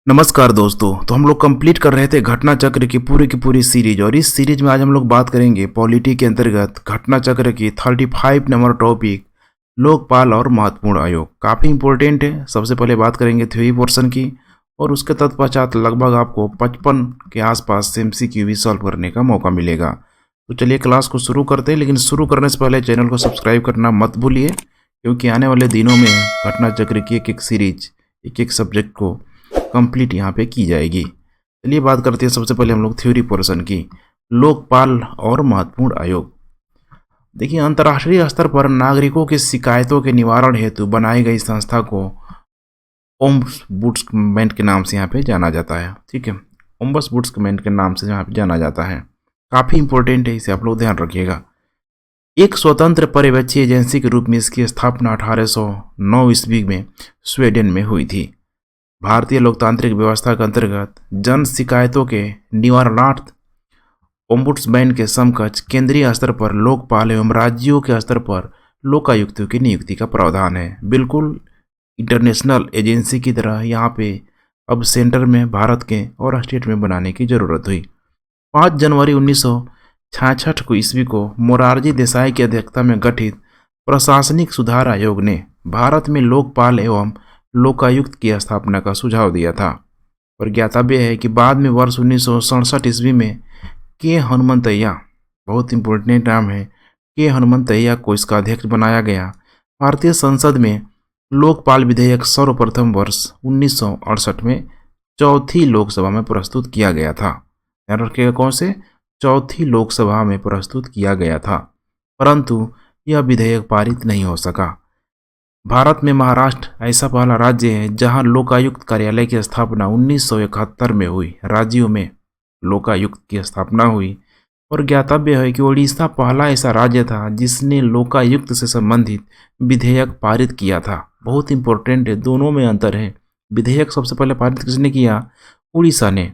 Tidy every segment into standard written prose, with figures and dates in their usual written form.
नमस्कार दोस्तों। तो हम लोग कंप्लीट कर रहे थे घटना चक्र की पूरी सीरीज, और इस सीरीज में आज हम लोग बात करेंगे पॉलिटी के अंतर्गत घटना चक्र की 35 नंबर टॉपिक, लोकपाल और महत्वपूर्ण आयोग। काफ़ी इंपॉर्टेंट है। सबसे पहले बात करेंगे थ्योरी पोर्शन की, और उसके तत्पश्चात लगभग आपको 55 के आसपास MCQ भी सॉल्व करने का मौका मिलेगा। तो चलिए क्लास को शुरू करते हैं, लेकिन शुरू करने से पहले चैनल को सब्सक्राइब करना मत भूलिए, क्योंकि आने वाले दिनों में घटना चक्र की एक एक सीरीज, एक एक सब्जेक्ट को कंप्लीट यहाँ पे की जाएगी। चलिए बात करते हैं सबसे पहले हम लोग थ्योरी पोर्शन की, लोकपाल और महत्वपूर्ण आयोग। देखिए, अंतर्राष्ट्रीय स्तर पर नागरिकों की शिकायतों के निवारण हेतु बनाई गई संस्था को ओम्बुड्समैन के नाम से यहाँ पे जाना जाता है। ठीक है, ओम्बुड्समैन के नाम से यहाँ पे जाना जाता है। काफ़ी इंपॉर्टेंट है, इसे आप लोग ध्यान रखिएगा। एक स्वतंत्र पर्यवेक्षी एजेंसी के रूप में इसकी स्थापना 1809 ईस्वी में स्वीडन में हुई थी। भारतीय लोकतांत्रिक व्यवस्था के अंतर्गत जन शिकायतों के निवारणार्थ ओम्बुड्समैन के समकक्ष केंद्रीय स्तर पर लोकपाल एवं राज्यों के स्तर पर लोकायुक्तों की नियुक्ति का प्रावधान है। बिल्कुल इंटरनेशनल एजेंसी की तरह यहाँ पे अब सेंटर में भारत के और स्टेट में बनाने की जरूरत हुई। 5 जनवरी 1966 को ईस्वी को मोरारजी देसाई की अध्यक्षता में गठित प्रशासनिक सुधार आयोग ने भारत में लोकपाल एवं लोकायुक्त की स्थापना का सुझाव दिया था। और ज्ञातव्य है कि बाद में वर्ष 1967 ईस्वी में के हनुमंतैया, बहुत इंपॉर्टेंट नाम है, के हनुमंतैया को इसका अध्यक्ष बनाया गया। भारतीय संसद में लोकपाल विधेयक सर्वप्रथम वर्ष 1968 में चौथी लोकसभा में प्रस्तुत किया गया था। ध्यान रखिएगा, कौन से? चौथी लोकसभा में प्रस्तुत किया गया था, परंतु यह विधेयक पारित नहीं हो सका। भारत में महाराष्ट्र ऐसा पहला राज्य है जहां लोकायुक्त कार्यालय की स्थापना 1971 में हुई। राज्यों में लोकायुक्त की स्थापना हुई। और ज्ञातव्य है कि ओडिशा पहला ऐसा राज्य था जिसने लोकायुक्त से संबंधित विधेयक पारित किया था। बहुत इंपॉर्टेंट है, दोनों में अंतर है। विधेयक सबसे पहले पारित किसने किया? उड़ीसा ने।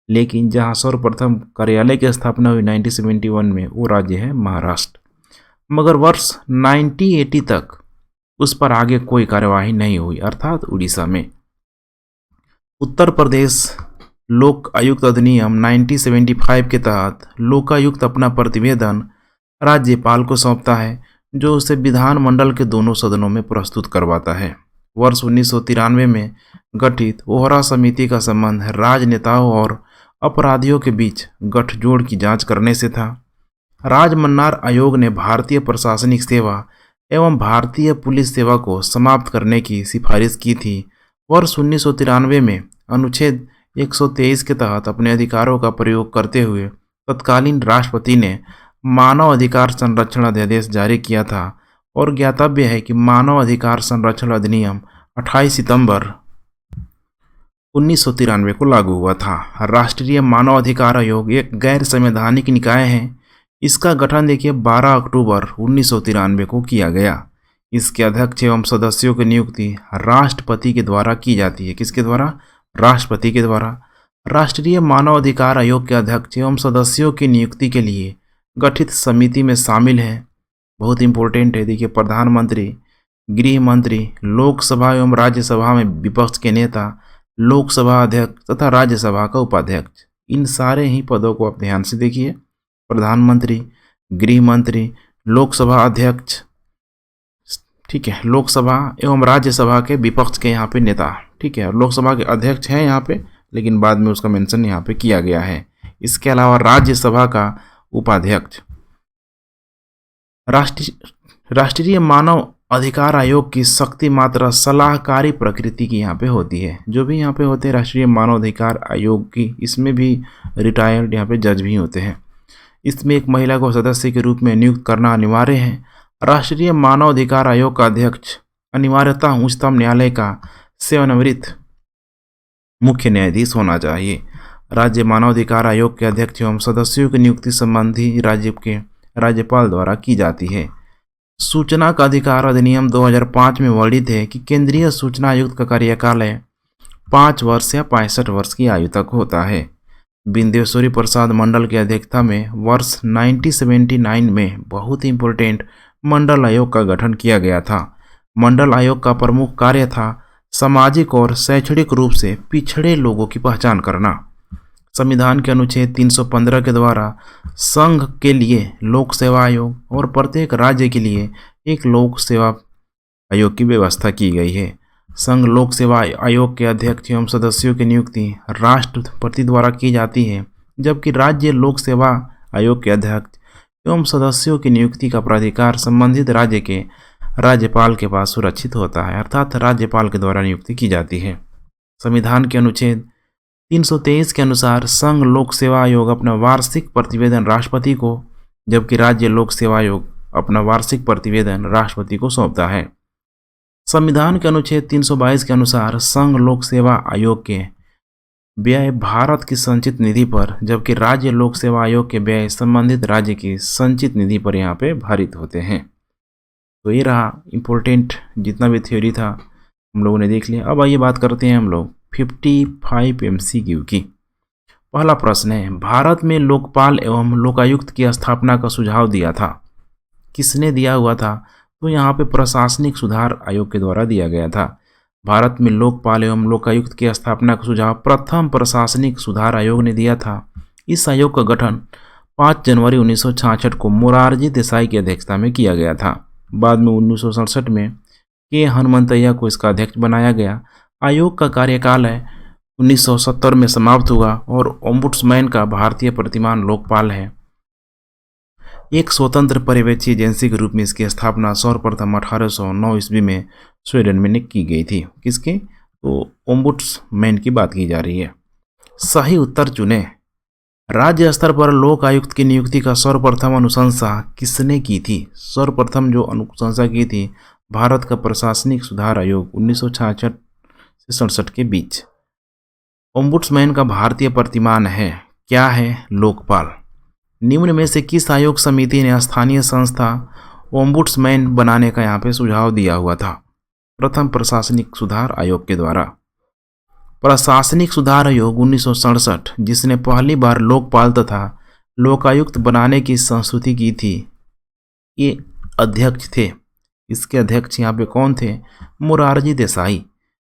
लेकिन जहाँ सर्वप्रथम कार्यालय की स्थापना हुई 1971 में, वो राज्य है महाराष्ट्र। मगर वर्ष 1980 तक उस पर आगे कोई कार्यवाही नहीं हुई, अर्थात उड़ीसा में। उत्तर प्रदेश लोक आयुक्त अधिनियम 1975 के तहत लोकायुक्त अपना प्रतिवेदन राज्यपाल को सौंपता है, जो उसे विधानमंडल के दोनों सदनों में प्रस्तुत करवाता है। वर्ष 1993 में गठित ओहरा समिति का संबंध राजनेताओं और अपराधियों के बीच गठजोड़ की जांच करने से था। राजमन्नार आयोग ने भारतीय प्रशासनिक सेवा एवं भारतीय पुलिस सेवा को समाप्त करने की सिफारिश की थी। वर्ष 1993 में अनुच्छेद 123 के तहत अपने अधिकारों का प्रयोग करते हुए तत्कालीन राष्ट्रपति ने मानव अधिकार संरक्षण अध्यादेश जारी किया था। और ज्ञातव्य है कि मानव अधिकार संरक्षण अधिनियम 28 सितंबर 1993 को लागू हुआ था। राष्ट्रीय मानव अधिकार आयोग एक गैर संवैधानिक निकाय है। इसका गठन देखिए 12 अक्टूबर 1993 को किया गया। इसके अध्यक्ष एवं सदस्यों की नियुक्ति राष्ट्रपति के द्वारा की जाती है। किसके द्वारा? राष्ट्रपति के द्वारा। राष्ट्रीय मानव अधिकार आयोग के अध्यक्ष एवं सदस्यों की नियुक्ति के लिए गठित समिति में शामिल है, बहुत इंपॉर्टेंट है, देखिए, प्रधानमंत्री, गृह मंत्री, लोकसभा एवं राज्यसभा में विपक्ष के नेता, लोकसभा अध्यक्ष तथा राज्यसभा का उपाध्यक्ष। इन सारे ही पदों को आप ध्यान से देखिए, प्रधानमंत्री, गृह मंत्री, लोकसभा अध्यक्ष, ठीक है, लोकसभा एवं राज्यसभा के विपक्ष के यहाँ पे नेता, ठीक है, लोकसभा के अध्यक्ष हैं यहाँ पे, लेकिन बाद में उसका मेंशन यहाँ पे किया गया है। इसके अलावा राज्यसभा का उपाध्यक्ष। राष्ट्रीय मानव अधिकार आयोग की शक्ति मात्रा सलाहकारी प्रकृति की यहाँ पे होती है। जो भी यहाँ पे होते हैं राष्ट्रीय मानव अधिकार आयोग की, इसमें भी रिटायर्ड यहाँ पे जज भी होते हैं। इसमें एक महिला को सदस्य के रूप में नियुक्त करना अनिवार्य है। राष्ट्रीय मानव अधिकार आयोग का अध्यक्ष अनिवार्यतः उच्चतम न्यायालय का सेवानिवृत्त मुख्य न्यायाधीश होना चाहिए। राज्य मानव अधिकार आयोग के अध्यक्ष एवं सदस्यों की नियुक्ति संबंधी राज्य के राज्यपाल द्वारा की जाती है। सूचना का अधिकार अधिनियम 2005 में वर्णित है कि केंद्रीय सूचना आयुक्त का कार्यकाल 5 वर्ष या 65 वर्ष की आयु तक होता है। बिंदेश्वरी प्रसाद मंडल की अध्यक्षता में वर्ष 1979 में बहुत इंपॉर्टेंट मंडल आयोग का गठन किया गया था। मंडल आयोग का प्रमुख कार्य था सामाजिक और शैक्षणिक रूप से पिछड़े लोगों की पहचान करना। संविधान के अनुच्छेद 315 के द्वारा संघ के लिए लोक सेवा आयोग और प्रत्येक राज्य के लिए एक लोक सेवा आयोग की व्यवस्था की गई है। संघ लोक सेवा आयोग के अध्यक्ष एवं सदस्यों की नियुक्ति राष्ट्रपति द्वारा की जाती है, जबकि राज्य लोक सेवा आयोग के अध्यक्ष एवं सदस्यों की नियुक्ति का प्राधिकार संबंधित राज्य के राज्यपाल के पास सुरक्षित होता है, अर्थात राज्यपाल के द्वारा नियुक्ति की जाती है। संविधान के अनुच्छेद 323 के अनुसार संघ लोक सेवा आयोग अपना वार्षिक प्रतिवेदन राष्ट्रपति को, जबकि राज्य लोक सेवा आयोग अपना वार्षिक प्रतिवेदन राष्ट्रपति को सौंपता है। संविधान के अनुच्छेद 322 के अनुसार संघ लोक सेवा आयोग के व्यय भारत की संचित निधि पर, जबकि राज्य लोक सेवा आयोग के व्यय संबंधित राज्य की संचित निधि पर यहाँ पे भारित होते हैं। तो ये रहा इम्पोर्टेंट जितना भी थ्योरी था हम लोगों ने देख लिया। अब आइए बात करते हैं हम लोग 55 MCQ की। पहला प्रश्न है, भारत में लोकपाल एवं लोकायुक्त की स्थापना का सुझाव दिया था। किसने दिया हुआ था? तो यहाँ पे प्रशासनिक सुधार आयोग के द्वारा दिया गया था। भारत में लोकपाल एवं लोकायुक्त की स्थापना का सुझाव प्रथम प्रशासनिक सुधार आयोग ने दिया था। इस आयोग का गठन 5 जनवरी 1966 को मोरारजी देसाई की अध्यक्षता में किया गया था। बाद में 1967 में के हनुमंतैया को इसका अध्यक्ष बनाया गया। आयोग का कार्यकाल 1970 में समाप्त हुआ और ओम्बुड्समैन का भारतीय प्रतिमान लोकपाल है। एक स्वतंत्र पर्यवेक्षी एजेंसी के रूप में इसकी स्थापना सर्वप्रथम 1809 ईस्वी में स्वीडन में की गई थी। किसके? तो ओम्बुड्समैन की बात की जा रही है। सही उत्तर चुने। राज्य स्तर पर लोक आयुक्त की नियुक्ति का सर्वप्रथम अनुशंसा किसने की थी? सर्वप्रथम जो अनुशंसा की थी भारत का प्रशासनिक सुधार आयोग 1966 से 67 के बीच। ओम्बुड्समैन का भारतीय प्रतिमान है, क्या है? लोकपाल। निम्न में से किस आयोग समिति ने स्थानीय संस्था ओम्बुड्समैन बनाने का यहाँ पे सुझाव दिया हुआ था? प्रथम प्रशासनिक सुधार आयोग के द्वारा। प्रशासनिक सुधार आयोग 1967 जिसने पहली बार लोकपाल तथा लोकायुक्त बनाने की संस्तुति की थी, ये अध्यक्ष थे। इसके अध्यक्ष यहाँ पे कौन थे? मोरारजी देसाई।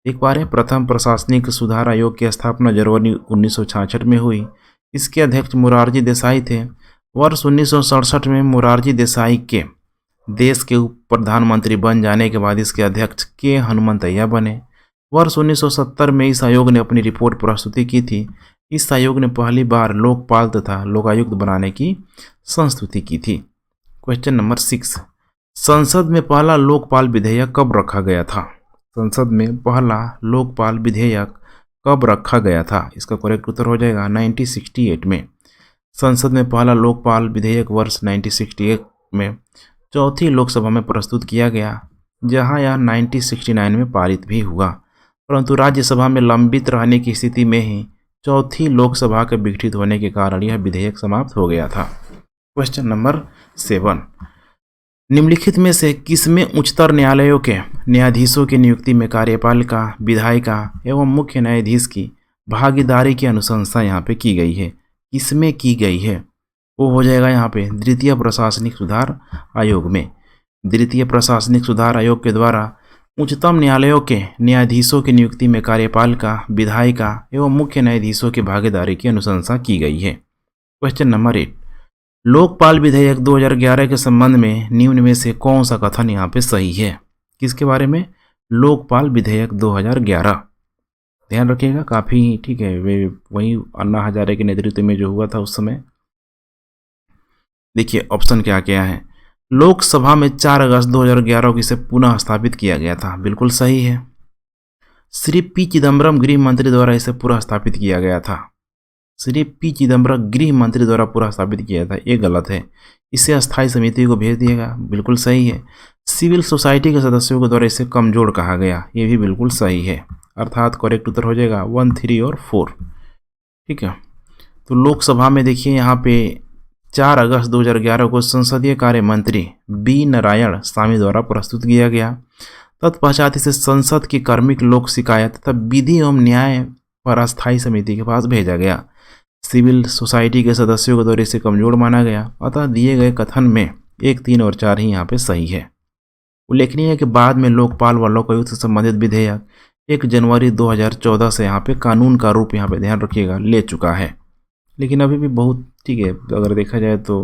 एक बार प्रथम प्रशासनिक सुधार आयोग की स्थापना जनवरी 1966 में हुई। इसके अध्यक्ष मोरारजी देसाई थे। वर्ष 1967 में मोरारजी देसाई के देश के उप प्रधानमंत्री बन जाने के बाद इसके अध्यक्ष के हनुमंतैया बने। वर्ष 1970 में इस आयोग ने अपनी रिपोर्ट प्रस्तुति की थी। इस आयोग ने पहली बार लोकपाल तथा लोकायुक्त बनाने की संस्तुति की थी। क्वेश्चन नंबर 6, संसद में पहला लोकपाल विधेयक कब रखा गया था? संसद में पहला लोकपाल विधेयक कब रखा गया था? इसका करेक्ट उत्तर हो जाएगा 1968 में। संसद में पहला लोकपाल विधेयक वर्ष 1968 में चौथी लोकसभा में प्रस्तुत किया गया, जहां यह 1969 में पारित भी हुआ, परंतु राज्यसभा में लंबित रहने की स्थिति में ही चौथी लोकसभा के विघटित होने के कारण यह विधेयक समाप्त हो गया था। क्वेश्चन नंबर 7, निम्नलिखित में से किसमें उच्चतर न्यायालयों के न्यायाधीशों की नियुक्ति में कार्यपालिका, विधायिका एवं मुख्य न्यायाधीश की भागीदारी की अनुशंसा यहाँ पे की गई है? किसमें की गई है? वो हो जाएगा यहाँ पे द्वितीय प्रशासनिक सुधार आयोग में। द्वितीय प्रशासनिक सुधार आयोग के द्वारा उच्चतम न्यायालयों के न्यायाधीशों की नियुक्ति में कार्यपालिका, विधायिका एवं मुख्य न्यायाधीशों की भागीदारी की अनुशंसा की गई है। क्वेश्चन नंबर 8, लोकपाल विधेयक 2011 के संबंध में निम्न में से कौन सा कथन यहाँ पे सही है? किसके बारे में? लोकपाल विधेयक 2011। ध्यान रखिएगा, काफ़ी ठीक है, वे वही अन्ना हजारे के नेतृत्व में जो हुआ था उस समय। देखिए ऑप्शन क्या क्या है। लोकसभा में 4 अगस्त 2011 को इसे पुनः स्थापित किया गया था, बिल्कुल सही है। श्री पी चिदम्बरम गृह मंत्री द्वारा इसे पुनः स्थापित किया गया था। श्री पी चिदम्बरम गृह मंत्री द्वारा पूरा स्थापित किया था, ये गलत है। इसे अस्थायी समिति को भेज दिएगा, बिल्कुल सही है। सिविल सोसाइटी के सदस्यों के द्वारा इसे कमजोर कहा गया, ये भी बिल्कुल सही है। अर्थात करेक्ट उत्तर हो जाएगा 1, 3 और 4। ठीक है, तो लोकसभा में देखिए यहाँ पे 4 अगस्त 2011 को संसदीय कार्य मंत्री बी नारायण स्वामी द्वारा प्रस्तुत किया गया। तत्पश्चात इसे संसद की कार्मिक लोक शिकायत तथा विधि एवं न्याय पर अस्थायी समिति के पास भेजा गया। सिविल सोसाइटी के सदस्यों के द्वारा इसे कमजोर माना गया, अतः दिए गए कथन में 1, 3 और 4 ही यहाँ पे सही है। उल्लेखनीय है कि बाद में लोकपाल व लोकायुक्त से संबंधित विधेयक 1 जनवरी 2014 से यहाँ पे कानून का रूप, यहाँ पे ध्यान रखिएगा, ले चुका है। लेकिन अभी भी बहुत, ठीक है, अगर देखा जाए तो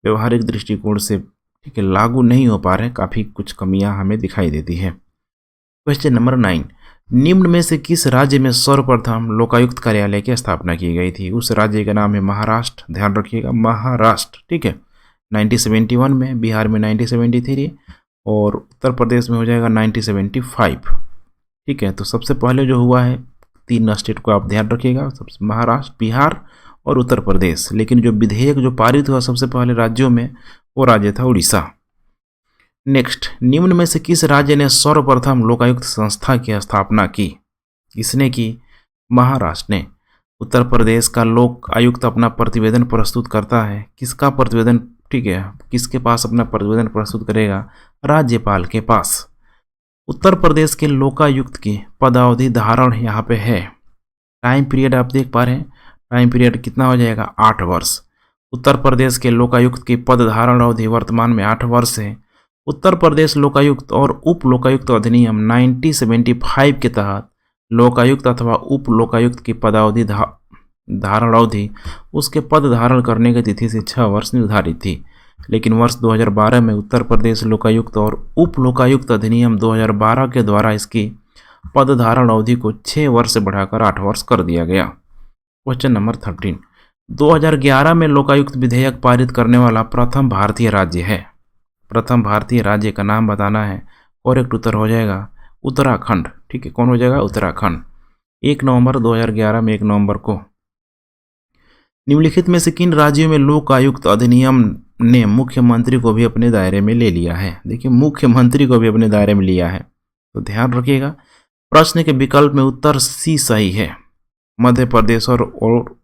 व्यवहारिक दृष्टिकोण से, ठीक है, लागू नहीं हो पा रहे, काफ़ी कुछ कमियां हमें दिखाई देती है। क्वेश्चन नंबर 9, निम्न में से किस राज्य में सर्वप्रथम लोकायुक्त कार्यालय की स्थापना की गई थी? उस राज्य का नाम है महाराष्ट्र, ध्यान रखिएगा, महाराष्ट्र, ठीक है। 1971 में, बिहार में 1973 और उत्तर प्रदेश में हो जाएगा 1975, ठीक है। तो सबसे पहले जो हुआ है, 3 स्टेट को आप ध्यान रखिएगा, सबसे महाराष्ट्र, बिहार और उत्तर प्रदेश। लेकिन जो विधेयक जो पारित हुआ सबसे पहले राज्यों में, वो राज्य था उड़ीसा। नेक्स्ट, निम्न में से किस राज्य ने सर्वप्रथम लोकायुक्त संस्था की स्थापना की? किसने की? महाराष्ट्र ने। उत्तर प्रदेश का लोक आयुक्त अपना प्रतिवेदन प्रस्तुत करता है, किसका प्रतिवेदन, ठीक है, किसके पास अपना प्रतिवेदन प्रस्तुत करेगा? राज्यपाल के पास। उत्तर प्रदेश के लोकायुक्त की पदावधि धारण यहाँ पे है, टाइम पीरियड आप देख पा रहे हैं, टाइम पीरियड कितना हो जाएगा? 8 वर्ष। उत्तर प्रदेश के लोकायुक्त की पद धारण अवधि वर्तमान में 8 वर्ष है। उत्तर प्रदेश लोकायुक्त और उप लोकायुक्त अधिनियम 1975 के तहत लोकायुक्त अथवा उप लोकायुक्त की पदावधि धारण अवधि उसके पद धारण करने की तिथि से 6 वर्ष निर्धारित थी। लेकिन वर्ष 2012 में उत्तर प्रदेश लोकायुक्त और उप लोकायुक्त अधिनियम 2012 के द्वारा इसकी पद धारण अवधि को 6 वर्ष से बढ़ाकर 8 वर्ष कर दिया गया। क्वेश्चन नंबर 13, 2011 में लोकायुक्त विधेयक पारित करने वाला प्रथम भारतीय राज्य है। प्रथम भारतीय राज्य का नाम बताना है। करेक्ट उत्तर हो जाएगा उत्तराखंड, ठीक है। कौन हो जाएगा? उत्तराखंड। 1 नवंबर 2011 में, 1 नवंबर को। निम्नलिखित में से किन राज्यों में लोकायुक्त अधिनियम ने मुख्यमंत्री को भी अपने दायरे में ले लिया है? देखिए, मुख्यमंत्री को भी अपने दायरे में लिया है, तो ध्यान रखिएगा। प्रश्न के विकल्प में उत्तर सी सही है, मध्य प्रदेश और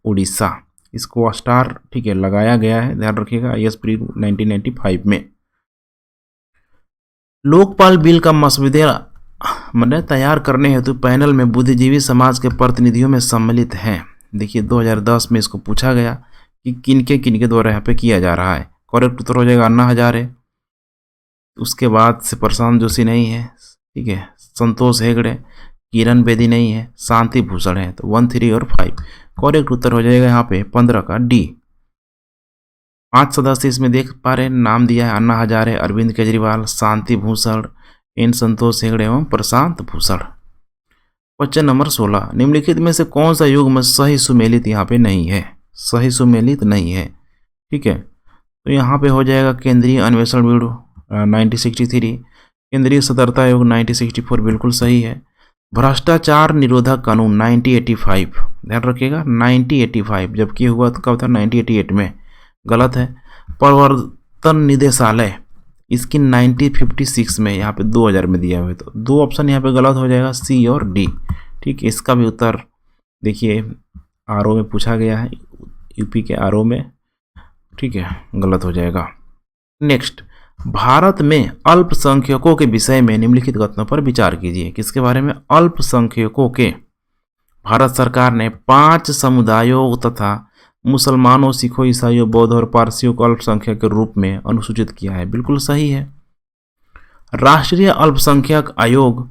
उड़ीसा। इसको स्टार, ठीक है, लगाया गया है, ध्यान रखिएगा, IAS प्री 1995 में। लोकपाल बिल का मसौदा तैयार करने हेतु पैनल में बुद्धिजीवी समाज के प्रतिनिधियों में सम्मिलित हैं। देखिए, 2010 में इसको पूछा गया कि किनके द्वारा यहाँ पे किया जा रहा है। करेक्ट उत्तर हो जाएगा अन्ना हजारे। उसके बाद से प्रशांत जोशी नहीं है, ठीक है, संतोष हेगड़े, किरण बेदी नहीं है, शांति भूषण है। तो 1, 3 और 5 करेक्ट उत्तर हो जाएगा यहाँ पे 15 का डी। 5 सदस्य इसमें देख पा रहे हैं, नाम दिया है अन्ना हजारे, अरविंद केजरीवाल, शांति भूषण, एन संतोष हेगड़े एवं प्रशांत भूषण। क्वेश्चन नंबर 16, निम्नलिखित में से कौन सा युग्म सही सुमेलित यहाँ पे नहीं है? सही सुमेलित नहीं है, ठीक है। तो यहाँ पे हो जाएगा केंद्रीय अन्वेषण ब्यूरो 1963, केंद्रीय सतर्कता आयोग 1964 बिल्कुल सही है। भ्रष्टाचार निरोधक कानून 1985, ध्यान रखिएगा 1985, जबकि हुआ तो कब था? 1988 में, गलत है। प्रवर्तन निदेशालय इसकी 1956 में, यहाँ पे 2000 में दिया हुआ है, तो 2 ऑप्शन यहाँ पे गलत हो जाएगा, सी और डी, ठीक है। इसका भी उत्तर देखिए RO में पूछा गया है, यूपी के RO में, ठीक है, गलत हो जाएगा। नेक्स्ट, भारत में अल्पसंख्यकों के विषय में निम्नलिखित कथनों पर विचार कीजिए। किसके बारे में? अल्पसंख्यकों के। भारत सरकार ने 5 समुदायों तथा मुसलमानों, सिखों, ईसाइयों, बौद्ध और पारसियों को अल्पसंख्यक के रूप में अनुसूचित किया है, बिल्कुल सही है। राष्ट्रीय अल्पसंख्यक आयोग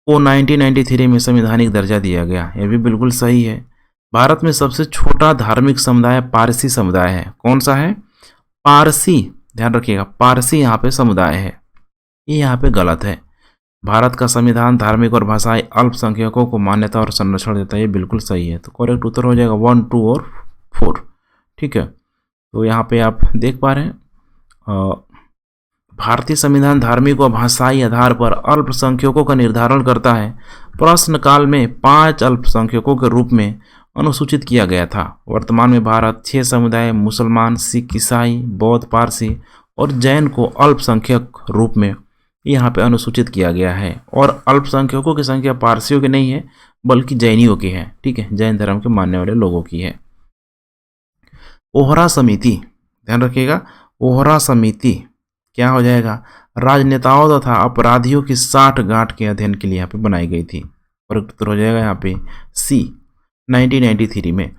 को 1993 में संवैधानिक दर्जा दिया गया, यह भी बिल्कुल सही है। भारत में सबसे छोटा धार्मिक समुदाय पारसी समुदाय है। कौन सा है? पारसी, ध्यान रखिएगा, पारसी यहाँ पे समुदाय है, ये यहाँ पे गलत है। भारत का संविधान धार्मिक और भाषाई अल्पसंख्यकों को मान्यता और संरक्षण देता है, ये बिल्कुल सही है। तो करेक्ट उत्तर हो जाएगा 1, 2 और 4, ठीक है। तो यहाँ पे आप देख पा रहे हैं भारतीय संविधान धार्मिक और भाषाई आधार पर अल्पसंख्यकों का निर्धारण करता है। प्रश्नकाल में 5 अल्पसंख्यकों के रूप में अनुसूचित किया गया था। वर्तमान में भारत 6 समुदाय मुसलमान, सिख, ईसाई, बौद्ध, पारसी और जैन को अल्पसंख्यक रूप में यहाँ पे अनुसूचित किया गया है। और अल्पसंख्यकों की संख्या पारसियों की नहीं है बल्कि जैनियों की है, ठीक है, जैन धर्म के मानने वाले लोगों की है। ओहरा समिति, ध्यान रखिएगा, ओहरा समिति क्या हो जाएगा? राजनेताओं तथा अपराधियों की साठगांठ के अध्ययन के लिए यहाँ पे बनाई गई थी, और उत्तर हो जाएगा यहाँ पे सी 1993 में।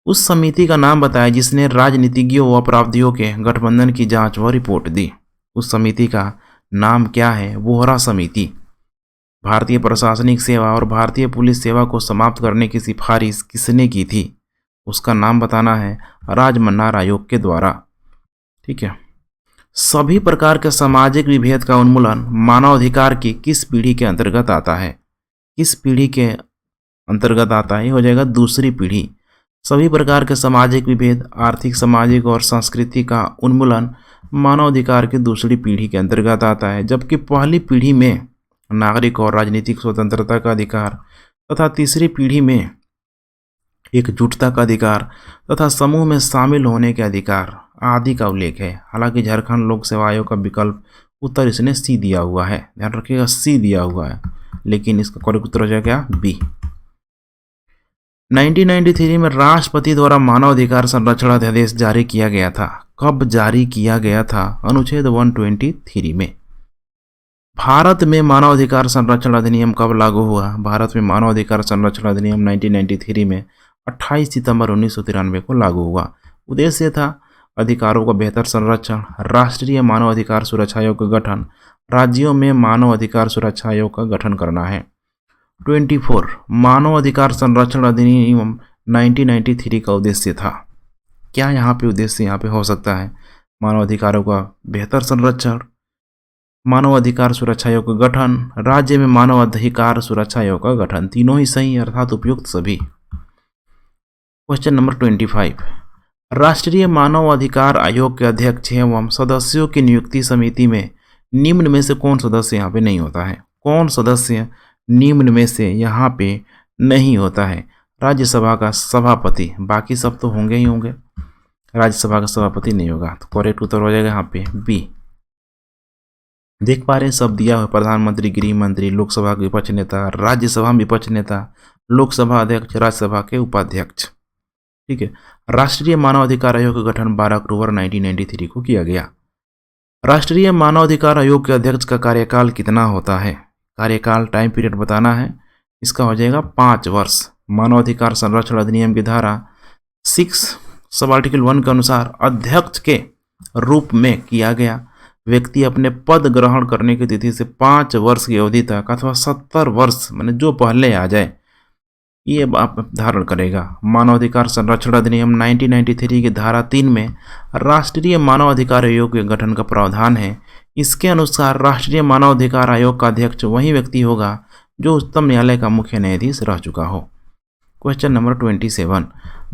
उस समिति का नाम बताया जिसने राजनीतिज्ञों व अपराधियों के गठबंधन की जांच व रिपोर्ट दी। उस समिति का नाम क्या है? वोहरा समिति। भारतीय प्रशासनिक सेवा और भारतीय पुलिस सेवा को समाप्त करने की सिफारिश किसने की थी? उसका नाम बताना है, राजमन्नार आयोग के द्वारा। ठीक है। सभी प्रकार के सामाजिक विभेद का उन्मूलन मानवाधिकार की किस पीढ़ी के अंतर्गत आता है? किस पीढ़ी के अंतर्गत आता है? ये हो जाएगा दूसरी पीढ़ी। सभी प्रकार के सामाजिक विभेद, आर्थिक, सामाजिक और सांस्कृतिक का उन्मूलन मानवाधिकार की दूसरी पीढ़ी के अंतर्गत आता है, जबकि पहली पीढ़ी में नागरिक और राजनीतिक स्वतंत्रता का अधिकार तथा तीसरी पीढ़ी में एकजुटता का अधिकार तथा समूह में शामिल होने के अधिकार आदि का उल्लेख है। हालांकि झारखंड लोक सेवा आयोग का विकल्प उत्तर इसने सी दिया हुआ है, ध्यान रखिएगा सी दिया हुआ है, लेकिन इसका करेक्ट उत्तर हो जाएगा बी। 1993 में राष्ट्रपति द्वारा मानवाधिकार संरक्षण अध्यादेश जारी किया गया था। कब जारी किया गया था? अनुच्छेद 123 में। भारत में मानवाधिकार संरक्षण अधिनियम कब लागू हुआ? भारत में मानवाधिकार संरक्षण अधिनियम 1993 में 28 सितंबर 1993 को लागू हुआ। उद्देश्य था अधिकारों का बेहतर संरक्षण, राष्ट्रीय मानवाधिकार सुरक्षा आयोग का गठन, राज्यों में मानवाधिकार सुरक्षा आयोग का गठन करना है। 24 मानवाधिकार संरक्षण अधिनियम 1993 का उद्देश्य था। क्या यहाँ पे उद्देश्य यहाँ पे हो सकता है? मानवाधिकारों का बेहतर संरक्षण, मानवाधिकार सुरक्षा आयोग का गठन, राज्य में मानवाधिकार सुरक्षा आयोग का गठन, तीनों ही सही अर्थात उपयुक्त सभी। क्वेश्चन नंबर 25 राष्ट्रीय मानवाधिकार आयोग के अध्यक्ष एवं सदस्यों की नियुक्ति समिति में निम्न में से कौन सदस्य यहाँ पे नहीं होता है? कौन सदस्य निम्न में से यहाँ पे नहीं होता है? राज्यसभा का सभापति, बाकी सब तो होंगे ही होंगे, राज्यसभा का सभापति नहीं होगा, तो करेक्ट उत्तर हो जाएगा यहाँ पे बी। देख पा रहे हैं सब दिया हुआ, प्रधानमंत्री, गृह मंत्री, लोकसभा के विपक्ष नेता, राज्यसभा में विपक्ष नेता, लोकसभा अध्यक्ष, राज्यसभा के उपाध्यक्ष। ठीक है। राष्ट्रीय मानवाधिकार आयोग का गठन 12 अक्टूबर 1993 को किया गया। राष्ट्रीय मानवाधिकार आयोग के अध्यक्ष का कार्यकाल कितना होता है? कार्यकाल टाइम पीरियड बताना है, इसका हो जाएगा 5 वर्ष। मानवाधिकार संरक्षण अधिनियम की धारा 6 सब आर्टिकल 1 के अनुसार अध्यक्ष के रूप में किया गया व्यक्ति अपने पद ग्रहण करने की तिथि से 5 वर्ष की अवधि तक अथवा 70 वर्ष मैंने जो पहले आ जाए ये आप धारण करेगा। मानवाधिकार संरक्षण अधिनियम 1993 की धारा 3 में राष्ट्रीय मानवाधिकार आयोग के गठन का प्रावधान है। इसके अनुसार राष्ट्रीय मानवाधिकार आयोग का अध्यक्ष वही व्यक्ति होगा जो उच्चतम न्यायालय का मुख्य न्यायाधीश रह चुका हो। क्वेश्चन नंबर 27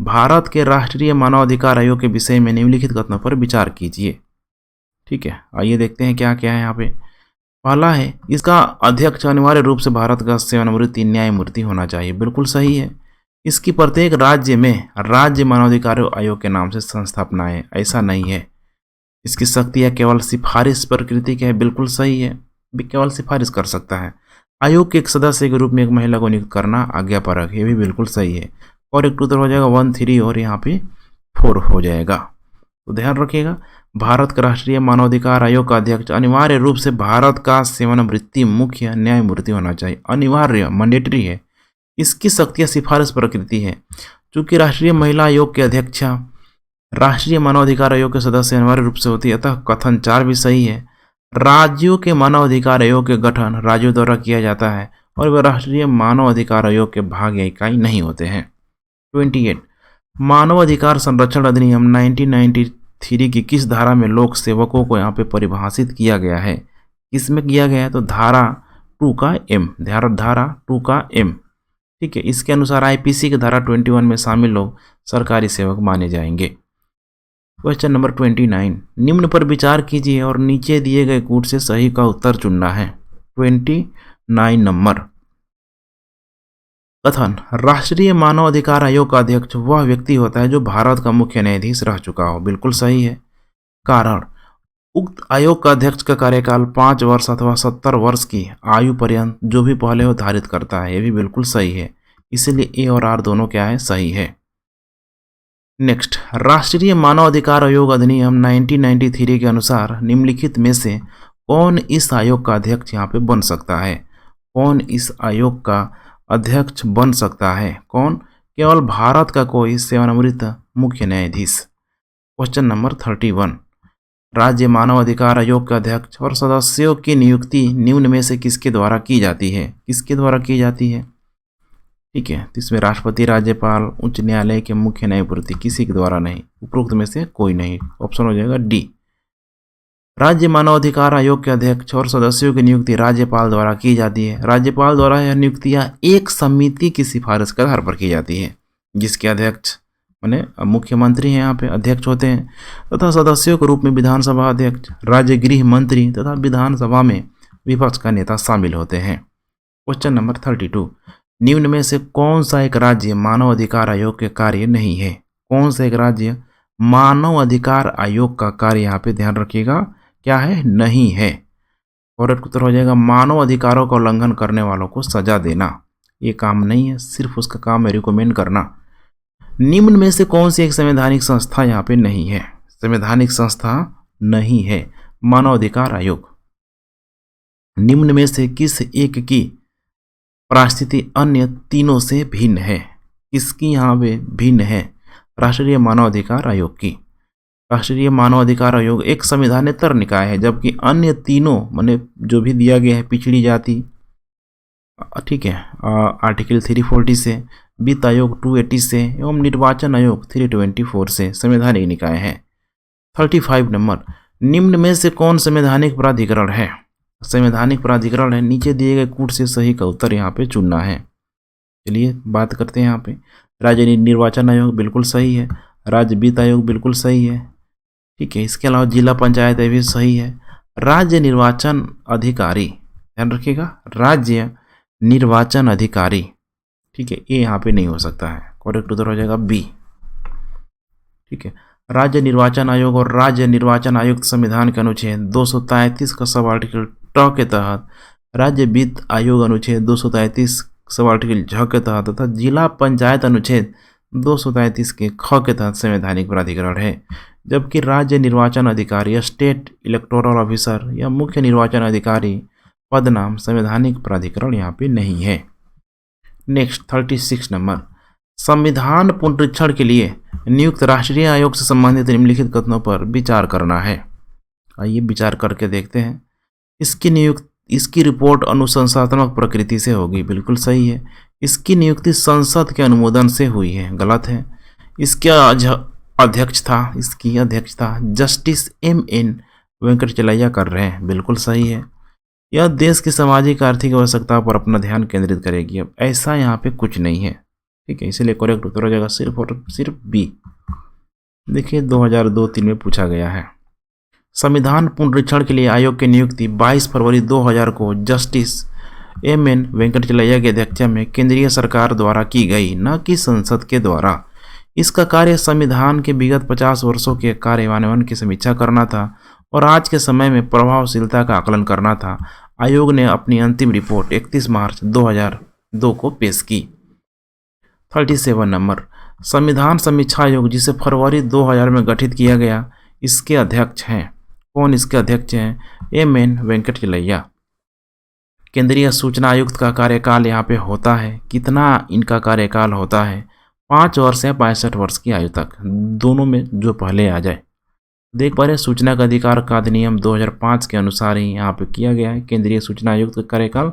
भारत के राष्ट्रीय मानवाधिकार आयोग के विषय में निम्नलिखित कथनों पर विचार कीजिए। ठीक है, आइए देखते हैं क्या क्या है यहाँ पे। पहला है इसका अध्यक्ष अनिवार्य रूप से भारत का सेवानिवृत्त न्यायमूर्ति होना चाहिए, बिल्कुल सही है। इसकी प्रत्येक राज्य में राज्य मानवाधिकार आयोग के नाम से संस्थापना है, ऐसा नहीं है। इसकी शक्तियाँ केवल सिफारिश प्रकृति की है, बिल्कुल सही है, केवल सिफारिश कर सकता है। आयोग के एक सदस्य के रूप में एक महिला को नियुक्त करना आज्ञापरक, ये भी बिल्कुल सही है। और एक उत्तर हो जाएगा 1, 3 और यहाँ पे 4 हो जाएगा। तो ध्यान रखिएगा भारत का राष्ट्रीय मानवाधिकार आयोग का अध्यक्ष अनिवार्य रूप से भारत का सेवानिवृत्त मुख्य न्यायमूर्ति होना चाहिए, अनिवार्य मैंडेटरी है। इसकी शक्तियाँ सिफारिश प्रकृति है। चूंकि राष्ट्रीय महिला आयोग के अध्यक्षा राष्ट्रीय मानवाधिकार आयोग के सदस्य अनिवार्य रूप से होती है, अतः कथन 4 भी सही है। राज्यों के मानवाधिकार आयोग के गठन राज्यों द्वारा किया जाता है और वे राष्ट्रीय मानवाधिकार आयोग के भाग या इकाई नहीं होते हैं। 28 मानवाधिकार संरक्षण अधिनियम 1993 की किस धारा में लोक सेवकों को यहाँ पे परिभाषित किया गया है? किसमें किया गया है? तो धारा 2 का M, धारा 2 का M। ठीक है, इसके अनुसार आईपीसी की धारा 21 में शामिल लोग सरकारी सेवक माने जाएंगे। क्वेश्चन नंबर 29 निम्न पर विचार कीजिए और नीचे दिए गए कूट से सही का उत्तर चुनना है। 29 नंबर कथन राष्ट्रीय मानवाधिकार आयोग का अध्यक्ष वह व्यक्ति होता है जो भारत का मुख्य न्यायाधीश रह चुका हो, बिल्कुल सही है। कारण उक्त आयोग का अध्यक्ष का कार्यकाल 5 वर्ष अथवा 70 वर्ष की आयु पर्यंत जो भी पहले हो धारित करता है, ये भी बिल्कुल सही है। इसीलिए ए और आर दोनों क्या है? सही है। नेक्स्ट राष्ट्रीय मानवाधिकार आयोग अधिनियम 1993 के अनुसार निम्नलिखित में से कौन इस आयोग का अध्यक्ष यहाँ पे बन सकता है? कौन इस आयोग का अध्यक्ष बन सकता है? कौन? केवल भारत का कोई सेवानिवृत्त मुख्य न्यायाधीश। क्वेश्चन नंबर 31 राज्य मानव अधिकार आयोग के अध्यक्ष और सदस्यों की नियुक्ति निम्न में से किसके द्वारा की जाती है? किसके द्वारा की जाती है? ठीक है, तो इसमें राष्ट्रपति, राज्यपाल, उच्च न्यायालय के मुख्य न्यायमूर्ति, किसी के द्वारा नहीं, उपरोक्त में से कोई नहीं। ऑप्शन हो जाएगा डी। राज्य मानवाधिकार आयोग के अध्यक्ष और सदस्यों की नियुक्ति राज्यपाल द्वारा की जाती है। राज्यपाल द्वारा यह नियुक्तियां एक समिति की सिफारिश के आधार पर की जाती है, जिसके अध्यक्ष माने मुख्यमंत्री हैं, यहाँ पे अध्यक्ष होते हैं, तथा सदस्यों के रूप में विधानसभा अध्यक्ष, राज्य गृह मंत्री तथा विधानसभा में विपक्ष का नेता शामिल होते हैं। क्वेश्चन नंबर 32, निम्न में से कौन सा एक राज्य मानव अधिकार आयोग के कार्य नहीं है? कौन सा एक राज्य मानव अधिकार आयोग का कार्य, यहाँ पे ध्यान रखिएगा, क्या है? नहीं है। करेक्ट उत्तर हो जाएगा मानव अधिकारों का उल्लंघन करने वालों को सजा देना। ये काम नहीं है, सिर्फ उसका काम है रिकमेंड करना। निम्न में से कौन सी एक संवैधानिक संस्था यहाँ पे नहीं है? संवैधानिक संस्था नहीं है मानव अधिकार आयोग। निम्न में से किस एक की परिस्थिति अन्य तीनों से भिन्न है? किसकी यहाँ पे भिन्न है? राष्ट्रीय मानवाधिकार आयोग की। राष्ट्रीय मानवाधिकार आयोग एक संविधानेतर निकाय है, जबकि अन्य तीनों माने जो भी दिया गया है पिछड़ी जाति, ठीक है, आर्टिकल 340 से, वित्त आयोग 280 से एवं निर्वाचन आयोग 324 से संवैधानिक निकाय है। 35 नंबर, निम्न में से कौन संवैधानिक प्राधिकरण है? संवैधानिक प्राधिकरण है, नीचे दिए गए कूट से सही का उत्तर यहाँ पे चुनना है। चलिए बात करते हैं यहाँ पे। राज्य निर्वाचन आयोग बिल्कुल सही है, राज्य वित्त आयोग बिल्कुल सही है, ठीक है। इसके अलावा जिला पंचायत भी सही है। राज्य निर्वाचन अधिकारी, ध्यान रखिएगा, राज्य निर्वाचन अधिकारी, ठीक है, ये यहाँ पे नहीं हो सकता है। करेक्ट उत्तर हो जाएगा बी, ठीक है। राज्य निर्वाचन आयोग और राज्य निर्वाचन आयुक्त संविधान के अनुच्छेद 233 का सब आर्टिकल ट के तहत, राज्य वित्त आयोग अनुच्छेद 233 सब आर्टिकल झ के तहत तथा जिला पंचायत अनुच्छेद 233 के ख के तहत संवैधानिक प्राधिकरण है। जबकि राज्य निर्वाचन अधिकारी, स्टेट इलेक्टोरल ऑफिसर या मुख्य निर्वाचन अधिकारी पद नाम संवैधानिक प्राधिकरण यहाँ पे नहीं है। नेक्स्ट 36 नंबर, संविधान पुनरीक्षण के लिए नियुक्त राष्ट्रीय आयोग से संबंधित निम्नलिखित कथनों पर विचार करना है। आइए विचार करके देखते हैं। इसकी रिपोर्ट अनुशंसात्मक प्रकृति से होगी, बिल्कुल सही है। इसकी नियुक्ति संसद के अनुमोदन से हुई है, गलत है। इसकी अध्यक्षता जस्टिस MN वेंकटचलैया कर रहे हैं, बिल्कुल सही है। यह देश की सामाजिक आर्थिक आवश्यकता पर अपना ध्यान केंद्रित करेगी। अब ऐसा यहाँ पे कुछ नहीं है, ठीक है, इसलिए करेक्ट उत्तर हो जाएगा सिर्फ और सिर्फ बी। देखिए 2002-3 में पूछा गया है। संविधान पुनरीक्षण के लिए आयोग की नियुक्ति 22 फरवरी 2000 को जस्टिस MN वेंकटचलैया की अध्यक्षता में केंद्रीय सरकार द्वारा की गई, न कि संसद के द्वारा। इसका कार्य संविधान के विगत 50 वर्षों के कार्यान्वयन की समीक्षा करना था और आज के समय में प्रभावशीलता का आकलन करना था। आयोग ने अपनी अंतिम रिपोर्ट 31 मार्च 2002 को पेश की। 37 नंबर, संविधान समीक्षा आयोग जिसे फरवरी 2000 में गठित किया गया, इसके अध्यक्ष हैं कौन? इसके अध्यक्ष हैं MN वेंकटचलैया। केंद्रीय सूचना आयुक्त का कार्यकाल यहाँ पे होता है, कितना इनका कार्यकाल होता है? 5 वर्ष या 65 वर्ष की आयु तक, दोनों में जो पहले आ जाए। देख पा रहे सूचना का अधिकार का अधिनियम 2005 के अनुसार ही यहाँ पे किया गया है। केंद्रीय सूचना आयुक्त का कार्यकाल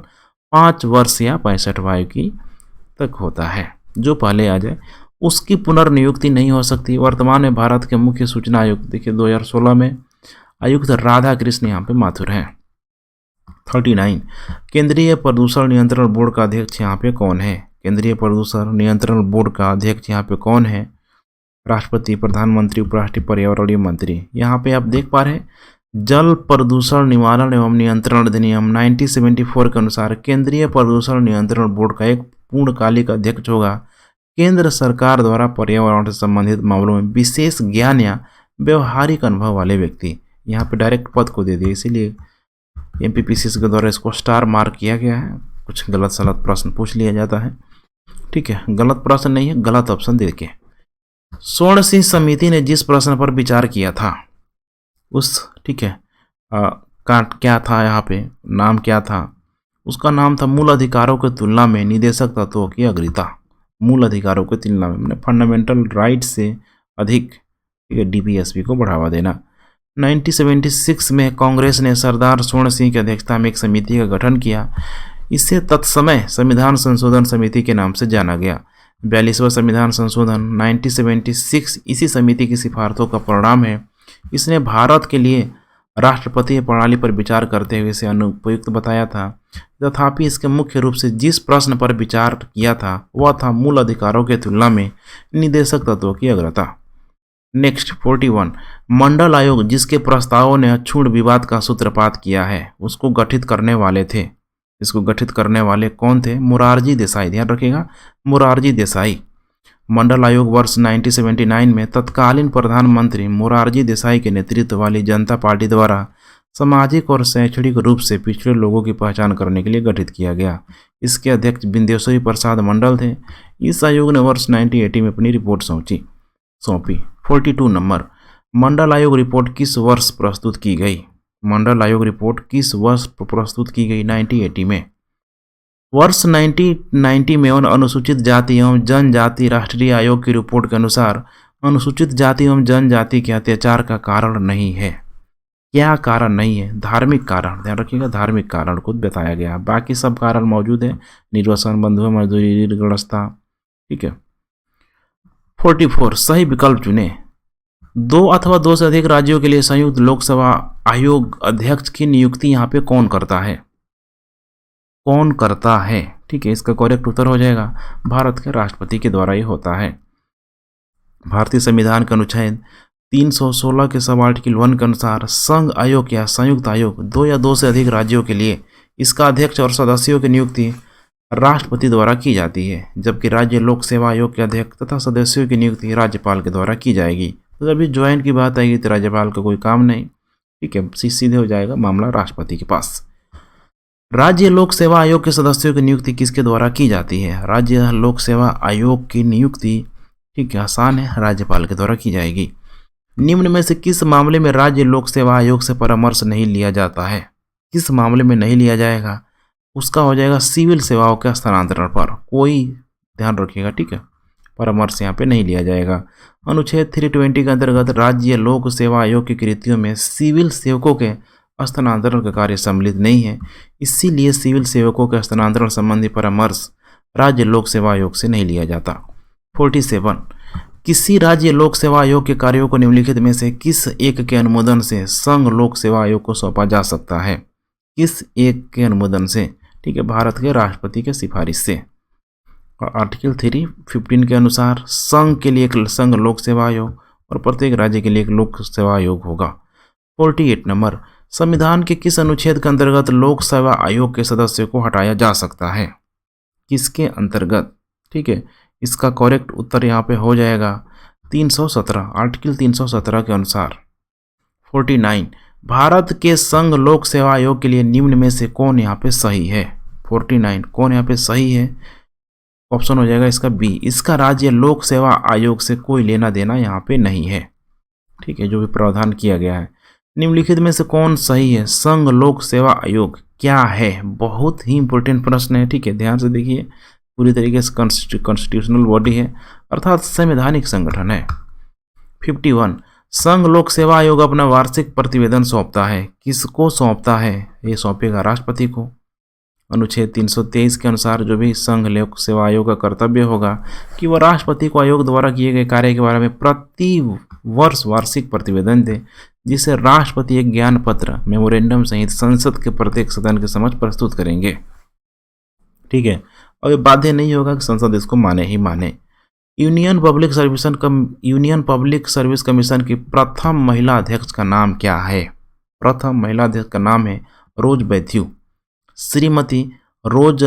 5 वर्ष या 65 आयु की तक होता है, जो पहले आ जाए उसकी पुनर्नियुक्ति नहीं हो सकती। वर्तमान में भारत के मुख्य सूचना आयुक्त देखिए 2016 में आयुक्त राधा कृष्ण यहाँ पे माथुर हैं। 39, केंद्रीय प्रदूषण नियंत्रण बोर्ड का अध्यक्ष यहाँ पे कौन है? केंद्रीय प्रदूषण नियंत्रण बोर्ड का अध्यक्ष यहाँ पे कौन है? राष्ट्रपति, प्रधानमंत्री, उपराष्ट्रपति, पर्यावरणीय मंत्री। यहाँ पे आप देख पा रहे हैं जल प्रदूषण निवारण एवं नियंत्रण अधिनियम 1974 के अनुसार केंद्रीय प्रदूषण नियंत्रण बोर्ड का एक पूर्णकालिक अध्यक्ष होगा। केंद्र सरकार द्वारा पर्यावरण से संबंधित मामलों में विशेष ज्ञान या व्यवहारिक अनुभव वाले व्यक्ति, यहाँ पे डायरेक्ट पद को दे दिया, इसीलिए MPPCC के द्वारा इसको स्टार मार्क किया गया है। कुछ गलत सलत प्रश्न पूछ लिया जाता है, ठीक है, गलत प्रश्न नहीं है, गलत ऑप्शन दे के। स्वर्ण सिंह समिति ने जिस प्रश्न पर विचार किया था उस, ठीक है, क्या था यहाँ पे, नाम क्या था? उसका नाम था मूल अधिकारों की तुलना में निदेशक तत्वों की अग्रता। मूल अधिकारों की तुलना में फंडामेंटल राइट से अधिक DPSP को बढ़ावा देना। 1976 में कांग्रेस ने सरदार स्वर्ण सिंह की अध्यक्षता में एक समिति का गठन किया। इसे तत्समय संविधान संशोधन समिति के नाम से जाना गया। 42वां संविधान संशोधन 1976 इसी समिति की सिफारिशों का परिणाम है। इसने भारत के लिए राष्ट्रपति प्रणाली पर विचार करते हुए इसे अनुपयुक्त बताया था। तथापि इसके मुख्य रूप से जिस प्रश्न पर विचार किया था वह था मूल अधिकारों की तुलना में निदेशक तत्वों की अग्रता। नेक्स्ट 41 मंडल आयोग जिसके प्रस्तावों ने अक्षुण्ण विवाद का सूत्रपात किया है उसको गठित करने वाले थे। इसको गठित करने वाले कौन थे? मोरारजी देसाई। ध्यान रखिएगा, मोरारजी देसाई। मंडल आयोग वर्ष 1979 में तत्कालीन प्रधानमंत्री मोरारजी देसाई के नेतृत्व वाली जनता पार्टी द्वारा सामाजिक और शैक्षणिक रूप से पिछड़े लोगों की पहचान करने के लिए गठित किया गया। इसके अध्यक्ष बिंदेश्वरी प्रसाद मंडल थे। इस आयोग ने वर्ष 1980 में अपनी रिपोर्ट सौंपी। 42 नंबर मंडल आयोग रिपोर्ट किस वर्ष प्रस्तुत की गई? मंडल आयोग रिपोर्ट किस वर्ष प्रस्तुत की गई? 1980 में। वर्ष 1990 में अनुसूचित जाति एवं जनजाति राष्ट्रीय आयोग की रिपोर्ट के अनुसार अनुसूचित जाति एवं जनजाति के अत्याचार का कारण नहीं है। क्या कारण नहीं है? धार्मिक कारण। ध्यान रखिएगा, धार्मिक कारण को बताया गया। बाकी सब कारण मौजूद है, निर्वासन, बंधुआ, मजदूरी, गृहस्था। ठीक है। 44 सही विकल्प चुने। 2 अथवा 2 से अधिक राज्यों के लिए संयुक्त लोकसेवा आयोग अध्यक्ष की नियुक्ति यहाँ पे कौन करता है? कौन करता है? ठीक है, इसका करेक्ट उत्तर हो जाएगा भारत के राष्ट्रपति के द्वारा ही होता है। भारतीय संविधान के अनुच्छेद 316 के सब आर्टिकल 1 के अनुसार संघ आयोग या संयुक्त आयोग 2 या 2 से अधिक राज्यों के लिए इसका अध्यक्ष और सदस्यों की नियुक्ति राष्ट्रपति द्वारा की जाती है, जबकि राज्य लोक सेवा आयोग के अध्यक्ष तथा सदस्यों की नियुक्ति राज्यपाल के द्वारा की जाएगी। तो जब भी ज्वाइंट की बात आएगी तो राज्यपाल का कोई काम नहीं। ठीक है, सीधे हो जाएगा मामला राष्ट्रपति के पास। राज्य लोक सेवा आयोग के सदस्यों की नियुक्ति किसके द्वारा की जाती है? राज्य लोक सेवा आयोग की नियुक्ति, ठीक है, आसान है, राज्यपाल के द्वारा की जाएगी। निम्न में से किस मामले में राज्य लोक सेवा आयोग से परामर्श नहीं लिया जाता है? किस मामले में नहीं लिया जाएगा? उसका हो जाएगा सिविल सेवाओं के हस्तांतरण पर। कोई ध्यान रखिएगा, ठीक है, परामर्श यहाँ पे नहीं लिया जाएगा। अनुच्छेद 320 के अंतर्गत राज्य लोक सेवा आयोग की कृतियों में सिविल सेवकों के हस्तांतरण का कार्य सम्मिलित नहीं है, इसीलिए सिविल सेवकों के हस्तांतरण संबंधी परामर्श राज्य लोक सेवा आयोग से नहीं लिया जाता। 47 किसी राज्य लोक सेवा आयोग के कार्यों को निम्नलिखित में से किस एक के अनुमोदन से संघ लोक सेवा आयोग को सौंपा जा सकता है? किस एक के अनुमोदन से? ठीक है, भारत के राष्ट्रपति के सिफारिश से। और आर्टिकल 315 के अनुसार संघ के लिए एक संघ लोक सेवा आयोग और प्रत्येक राज्य के लिए एक लोक सेवा आयोग होगा। 48 नंबर संविधान के किस अनुच्छेद के अंतर्गत लोक सेवा आयोग के सदस्य को हटाया जा सकता है? किसके अंतर्गत? ठीक है, इसका करेक्ट उत्तर यहाँ पे हो जाएगा 317, आर्टिकल 317 के अनुसार। 49 भारत के संघ लोक सेवा आयोग के लिए निम्न में से कौन यहाँ पे सही है? 49 कौन यहाँ पे सही है? ऑप्शन हो जाएगा इसका बी। इसका राज्य लोक सेवा आयोग से कोई लेना देना यहाँ पे नहीं है। ठीक है, जो भी प्रावधान किया गया है। निम्नलिखित में से कौन सही है? संघ लोक सेवा आयोग क्या है? बहुत ही इंपॉर्टेंट प्रश्न है। ठीक है, ध्यान से देखिए, पूरी तरीके से कॉन्स्टिट्यूशनल बॉडी है, अर्थात संवैधानिक संगठन है। 51 संघ लोक सेवा आयोग अपना वार्षिक प्रतिवेदन सौंपता है। किसको सौंपता है? ये सौंपेगा राष्ट्रपति को। अनुच्छेद 323 के अनुसार जो भी संघ लोक सेवा आयोग का कर्तव्य होगा कि वह राष्ट्रपति को आयोग द्वारा किए गए कार्य के बारे में प्रति वर्ष वार्षिक प्रतिवेदन दे, जिसे राष्ट्रपति एक ज्ञान पत्र मेमोरेंडम सहित संसद के प्रत्येक सदन के समक्ष प्रस्तुत करेंगे। ठीक है, और ये बाध्य नहीं होगा कि संसद इसको माने ही माने। यूनियन पब्लिक सर्विस कमीशन की प्रथम महिला अध्यक्ष का नाम क्या है? प्रथम महिला अध्यक्ष का नाम है रोज बैथ्यू। श्रीमती रोज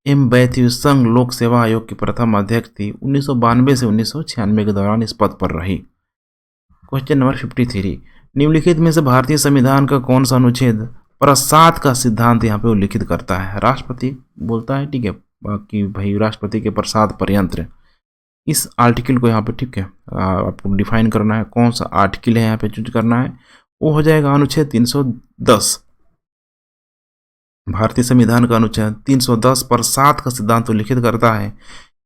एम बैथ्यू संघ लोक सेवा आयोग की प्रथम अध्यक्ष थी। 1992 से 1996 के दौरान इस पद पर रही। क्वेश्चन नंबर 53 निम्नलिखित में से भारतीय संविधान का कौन सा अनुच्छेद प्रसाद का सिद्धांत यहाँ पे उल्लिखित करता है? राष्ट्रपति बोलता है, ठीक है, बाकी भाई राष्ट्रपति के प्रसाद पर्यंत्र, इस आर्टिकल को यहाँ पे, ठीक है, आपको डिफाइन करना है कौन सा आर्टिकल है यहाँ पे चूज करना है। वो हो जाएगा अनुच्छेद 310। भारतीय संविधान का अनुच्छेद 310 प्रसाद का सिद्धांत उल्लिखित करता है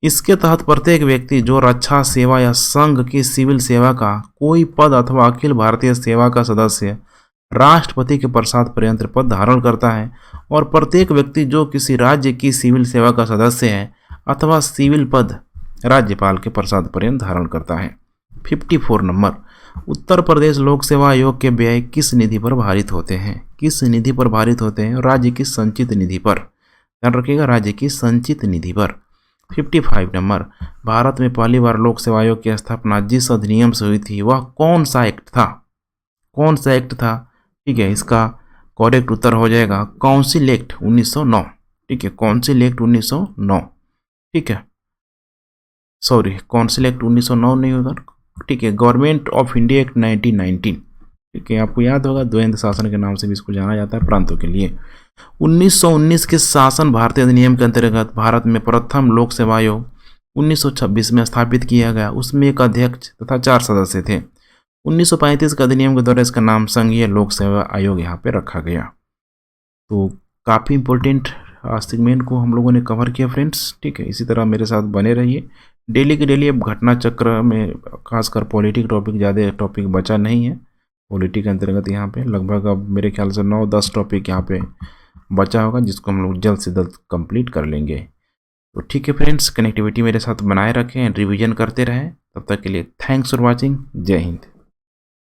इसके तहत प्रत्येक व्यक्ति जो रक्षा सेवा या संघ की सिविल सेवा का कोई पद अथवा अखिल भारतीय सेवा का सदस्य राष्ट्रपति के प्रसाद पर्यंत पद धारण करता है, और प्रत्येक व्यक्ति जो किसी राज्य की सिविल सेवा का सदस्य है अथवा सिविल पद राज्यपाल के प्रसाद पर्यंत धारण करता है। 54 नंबर, उत्तर प्रदेश लोक सेवा आयोग के व्यय किस निधि पर भारित होते हैं? किस निधि पर भारित होते हैं? राज्य की संचित निधि पर। ध्यान रखिएगा, राज्य की संचित निधि पर। 55 नंबर, भारत में पहली बार लोक सेवा आयोग की स्थापना जिस अधिनियम से हुई थी वह कौन सा एक्ट था? कौन सा एक्ट था? ठीक है, इसका करेक्ट उत्तर हो जाएगा काउंसिल एक्ट 1909। ठीक है, काउंसिल एक्ट 1909। ठीक है, सॉरी, काउंसिल एक्ट 1909 नहीं होगा। ठीक है, गवर्नमेंट ऑफ इंडिया एक्ट 1919। ठीक है, आपको याद होगा द्वैध शासन के नाम से भी इसको जाना जाता है प्रांतों के लिए। 1919 के शासन भारतीय अधिनियम के अंतर्गत भारत में प्रथम लोक सेवा आयोग 1926 में स्थापित किया गया। उसमें एक अध्यक्ष तथा 4 सदस्य थे। 1935 के अधिनियम के द्वारा इसका नाम संघीय लोक सेवा आयोग यहाँ पे रखा गया। तो काफ़ी इंपॉर्टेंट सेगमेंट को हम लोगों ने कवर किया फ्रेंड्स। ठीक है, इसी तरह मेरे साथ बने रहिए डेली के डेली। अब घटना चक्र में खासकर पॉलिटिक टॉपिक, ज़्यादा टॉपिक बचा नहीं है पॉलिटिक के अंतर्गत। यहाँ पे लगभग अब मेरे ख्याल से 9-10 टॉपिक यहाँ पे बचा होगा जिसको हम लोग जल्द से जल्द कंप्लीट कर लेंगे। तो ठीक है फ्रेंड्स, कनेक्टिविटी मेरे साथ बनाए रखें, रिवीजन करते रहें। तब तक के लिए थैंक्स फॉर वॉचिंग। जय हिंद।